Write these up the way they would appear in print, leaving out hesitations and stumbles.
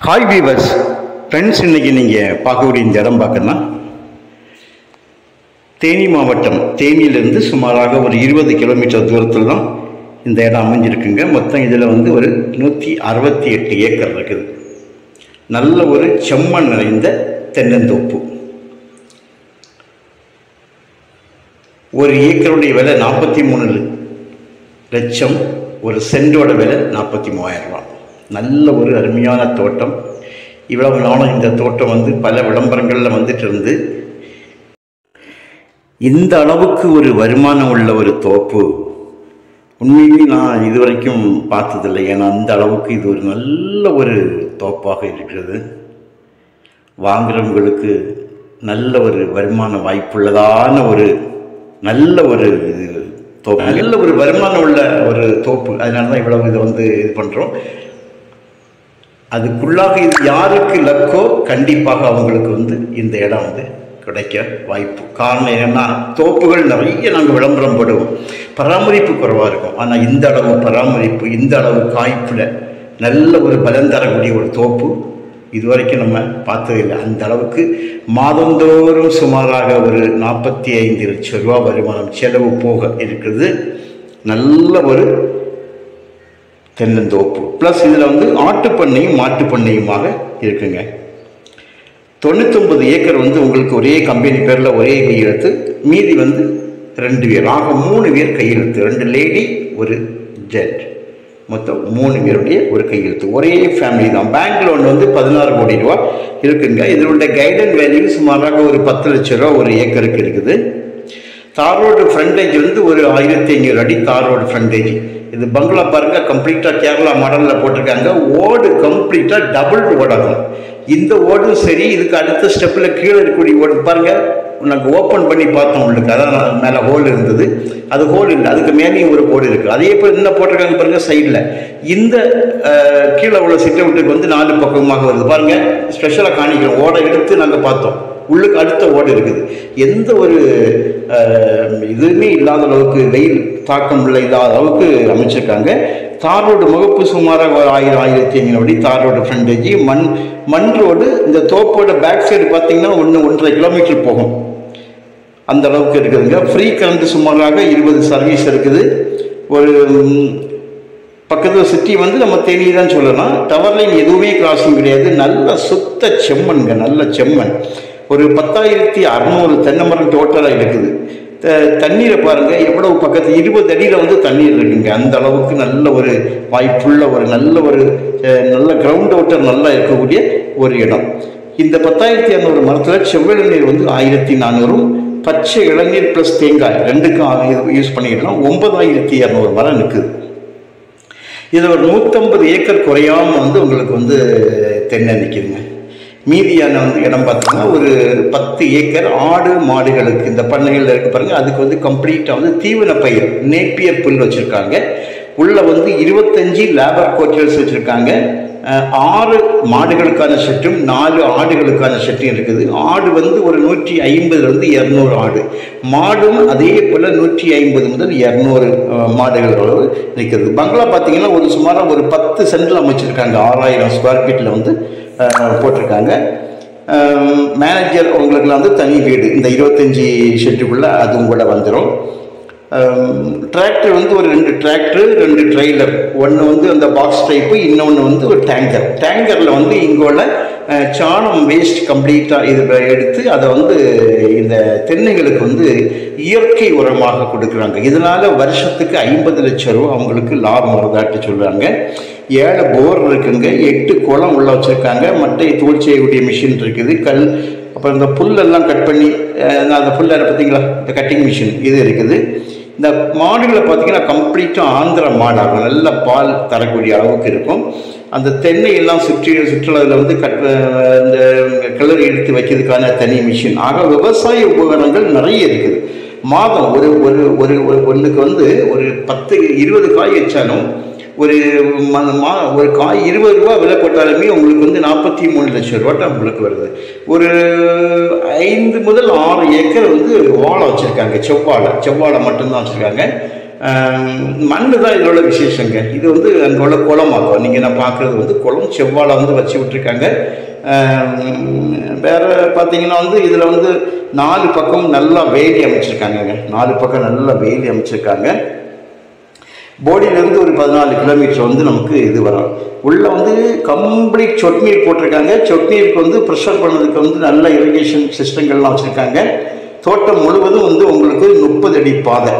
Hi viewers friends, இன்றைக்கி நீங்கள் பார்க்கக்கூடிய இந்த இடம் பார்க்கணுன்னா தேனி மாவட்டம், தேனியிலிருந்து சுமாராக ஒரு 20 கிலோமீட்டர் தூரத்தில் தான் இந்த இடம் அமைஞ்சிருக்குங்க. மொத்தம் இதில் ஒரு 168 ஏக்கர் இருக்குது. நல்ல ஒரு செம்மண் நிறைந்த தென்னந்தோப்பு. ஒரு ஏக்கருடைய விலை 43 லட்சம், ஒரு சென்டோட விலை 43,000 ரூபா. நல்ல ஒரு அருமையான தோட்டம். இவ்வளவு நாளும் இந்த தோட்டம் பல விளம்பரங்களில் வந்துட்டு இருந்து இந்த அளவுக்கு ஒரு வருமானம் உள்ள ஒரு தோப்பு உண்மையிலேயே நான் இதுவரைக்கும் பார்த்ததில்லை. ஏன்னா அந்த அளவுக்கு இது ஒரு நல்ல ஒரு தோப்பாக இருக்கிறது. வாங்குறவங்களுக்கு நல்ல ஒரு வருமான வாய்ப்புள்ளதான ஒரு நல்ல ஒரு தோப்பு, நல்ல ஒரு வருமானம் உள்ள ஒரு தோப்பு. அதனால தான் இவ்வளவு இதை இது பண்ணுறோம். அதுக்குள்ளாக இது யாருக்கு லக்கோ கண்டிப்பாக அவங்களுக்கு இந்த இடம் கிடைக்க வாய்ப்பு. காரணம் என்னென்னா, தோப்புகள் நிறைய நாங்கள் விளம்பரம் போடுவோம், பராமரிப்பு குறைவாக இருக்கும். ஆனால் இந்த அளவு பராமரிப்பு, இந்த அளவு காய்ப்பில் நல்ல ஒரு பலன் தரக்கூடிய ஒரு தோப்பு இதுவரைக்கும் நம்ம பார்த்ததில்லை. அந்த அளவுக்கு மாதந்தோறும் சுமாராக ஒரு 45 லட்சம் ரூபா வருமானம் செலவு போக இருக்குது. நல்ல ஒரு தென்னந்தோப்பு ப்ளஸ் இதில் ஆட்டுப்பண்ணையும் மாட்டுப்பண்ணையுமாக இருக்குங்க. 99 ஏக்கர் உங்களுக்கு ஒரே கம்பெனி பேரில் ஒரே கையெழுத்து, மீதி 2 பேர், ஆக 3 பேர் கையெழுத்து, 2 லேடி ஒரு ஜென்ட், மொத்தம் 3 பேருடைய ஒரு கையெழுத்து. ஒரே ஃபேமிலி தான். பேங்க் லோன் 16 கோடி ரூபா இருக்குங்க. இதனுடைய கைடன் வேல்யூ சுமாராக ஒரு 10 லட்சம் ரூபா ஒரு ஏக்கருக்கு இருக்குது. தார் ரோடு ஃப்ரண்டேஜ் ஒரு 1500 அடி தார் ரோடு ஃப்ரண்டேஜ். இது பங்களா பாருங்க, கம்ப்ளீட்டாக கேரளா மாடலில் போட்டிருக்காங்க. ஓடு கம்ப்ளீட்டாக டபுள் ஓடாகும். இந்த ஓடும் சரி, இதுக்கு அடுத்த ஸ்டெப்பில் கீழே இருக்கக்கூடிய ஓடு பாருங்க, நாங்கள் ஓப்பன் பண்ணி பார்த்தோம். உங்களுக்கு அதான் மேலே ஹோல் இருந்தது, அது ஹோல் இல்லை, அதுக்கு மேலேயும் ஒரு ஓடு இருக்குது. அதே போல் என்ன போட்டிருக்காங்க பாருங்க சைடில். இந்த கீழே உள்ள சிட் அவுட்டுக்கு 4 பக்கமாக வருது பாருங்க. ஸ்பெஷலாக காணிக்கிறோம், ஓடை எடுத்து நாங்கள் பார்த்தோம். உள்ளுக்கு அடுத்த ஓடு இருக்குது. எந்த ஒரு இதுவுமே இல்லாத அளவுக்கு, வெயில் தாக்கம் இல்லை இல்லாத அளவுக்கு அமைச்சிருக்காங்க. தார் ரோடு முகப்பு சுமாராக ஒரு 1000-1500 அடி தார் ரோடு ஃப்ரண்டேஜ். மண் ரோடு இந்த தோப்போட பேக் சைடு பார்த்தீங்கன்னா 1-1.5 கிலோமீட்டர் போகும், அந்த அளவுக்கு இருக்குதுங்க. ஃப்ரீ கரண்ட் சுமாராக 20 சர்வீஸ் இருக்குது. ஒரு பக்கத்தில் சிட்டி நம்ம தேனி தான் சொல்லலாம். டவர் லைன் எதுவுமே கிராசிங் கிடையாது. நல்ல சுத்த செம்மண்ங்க, நல்ல செம்மண். ஒரு 10,600 தென்னை மரம் டோட்டலாக இருக்குது. தண்ணீரை பாருங்கள் எவ்வளவு பக்கத்தில் 20 அடியில் தண்ணீர் இருக்குங்க. அந்த அளவுக்கு நல்ல ஒரு வாய்ப்புள்ள ஒரு நல்ல கிரவுண்ட் வாட்டர் நல்லா இருக்கக்கூடிய ஒரு இடம். இந்த 10,600 மரத்தில் செவ்வழி நீர் 1,400, பச்சை இளநீர் ப்ளஸ் தேங்காய் 2க்கும் யூஸ் பண்ணிக்கலாம். 9,200 மரம் இருக்குது. இதில் ஒரு 150 ஏக்கர் குறையாமல் உங்களுக்கு தென்னை நிற்கிதுங்க. மீதியான இடம் பார்த்தீங்கன்னா ஒரு 10 ஏக்கர் ஆடு மாடுகளுக்கு இந்த பண்ணைகள் இருக்கு பாருங்க. அதுக்கு கம்ப்ளீட்டாக தீவன பயிர் நேப்பியர் புல் வச்சுருக்காங்க. உள்ள 25 லேபர் கோச்சர்ஸ் வச்சுருக்காங்க. 6 மாடுகளுக்கான செட்டும் 4 ஆடுகளுக்கான செட்டும் இருக்குது. ஆடு ஒரு 150-200 ஆடு, மாடும் அதே போல் 150 முதல் 200 மாடுகள் அளவு நிற்கிறது. பங்களா பார்த்தீங்கன்னா ஒரு சுமாராக ஒரு 10 சென்டில் அமைச்சிருக்காங்க. 6000 ஸ்கொயர் ஃபீட்டில் போட்டிருக்காங்க. மேனேஜர் உங்களுக்குலாம் தனி வீடு இந்த 25 ஷெட்டுக்குள்ளே அதுவும் கூட வந்துடும். டிராக்டர் ஒரு 2 டிராக்டர் 2 ட்ரெய்லர், ஒன்று அந்த பாக்ஸ் டைப்பு, இன்னொன்று ஒரு டேங்கர். டேங்கரில் இங்கோட சாணம் வேஸ்ட் கம்ப்ளீட்டாக இது எடுத்து அதை இந்த தென்னைகளுக்கு இயற்கை உரமாக கொடுக்குறாங்க. இதனால் வருஷத்துக்கு 50 லட்சம் ரூபா அவங்களுக்கு லாபம் வருதாட்டு சொல்கிறாங்க. 7 போர் இருக்குங்க, 8 குளம் உள்ள வச்சுருக்காங்க. மட்டை தோல் செய்யக்கூடிய மிஷின் இருக்குது. அப்புறம் இந்த புல்லெல்லாம் கட் பண்ணி அந்த புல்லை பார்த்தீங்களா, இந்த கட்டிங் மிஷின் இது இருக்குது. இந்த மாடுகளை பார்த்தீங்கன்னா கம்ப்ளீட்டாக ஆந்திர மாடாகும், நல்ல பால் தரக்கூடிய அளவுக்கு இருக்கும். அந்த தென்னையெல்லாம் சுற்றுலாவில் இந்த கிளறி எடுத்து வைக்கிறதுக்கான தனி மிஷின். ஆக விவசாய உபகரணங்கள் நிறைய இருக்குது. மாதம் ஒன்றுக்கு ஒரு 10-20 காய் வச்சாலும் ஒரு காய் 20 ரூபா விலை போட்டாலுமே உங்களுக்கு 43 லட்சம் ரூபா உங்களுக்கு வருது. ஒரு 5 முதல் 6 ஏக்கர் வாழை வச்சுருக்காங்க. செவ்வாழை மட்டும்தான் வச்சுருக்காங்க. மண் தான் இதோட விசேஷங்க. இது வந்து அங்கே உள்ள குளமாக்கும். நீங்கள் நான் பார்க்குறது வந்து குளம் செவ்வாழை வந்து வச்சு விட்டுருக்காங்க. வேறு பார்த்தீங்கன்னா வந்து இதில் வந்து 4 பக்கம் நல்லா வேலி அமைச்சிருக்காங்கங்க. 4 பக்கம் நல்லா வேலி அமைச்சிருக்காங்க. போடியிலேருந்து ஒரு 14 கிலோமீட்டர் வந்து நமக்கு இது வரும். உள்ளே வந்து கம்ப்ளீட் சொட்டு நீர் போட்டிருக்காங்க. சொட்டு நீருக்கு வந்து ப்ரெஷர் பண்ணதுக்கு வந்து நல்ல இரிகேஷன் சிஸ்டங்கள்லாம் வச்சுருக்காங்க. தோட்டம் முழுவதும் வந்து உங்களுக்கு 30 அடி பாதை,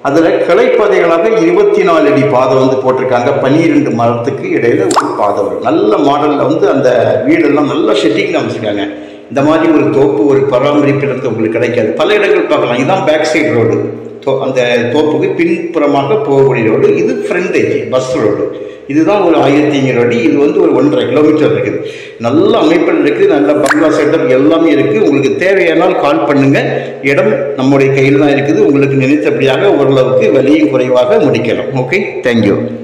அதில் கிளைப்பாதைகளாக 24 அடி பாதை வந்து போட்டிருக்காங்க. 12 மரத்துக்கு இடையில ஒரு பாதை வரும். நல்ல மாடலில் வந்து அந்த வீடெல்லாம் நல்ல செட்டிங் அமைச்சிருக்காங்க. இந்த மாதிரி ஒரு தோப்பு ஒரு பராமரிப்பிலிருந்து உங்களுக்கு கிடைக்காது. பல இடங்கள் பார்க்கலாம். இதுதான் பேக் சைடு ரோடு, அந்த தோப்புக்கு பின்புறமாக போகக்கூடிய ரோடு. இது ஃப்ரண்டேஜ் பஸ் ரோடு. இதுதான் ஒரு 1500 அடி. இது வந்து ஒரு 1.5 கிலோமீட்டர் இருக்குது. நல்ல அமைப்பில் இருக்குது. நல்ல பங்களா செட்டப் எல்லாமே இருக்குது. உங்களுக்கு தேவையானால் கால் பண்ணுங்கள். இடம் நம்முடைய கையில் தான் இருக்குது. உங்களுக்கு நினைத்தபடியாக ஓரளவுக்கு வலியும் குறைவாக முடிக்கலாம். Okay, thank you.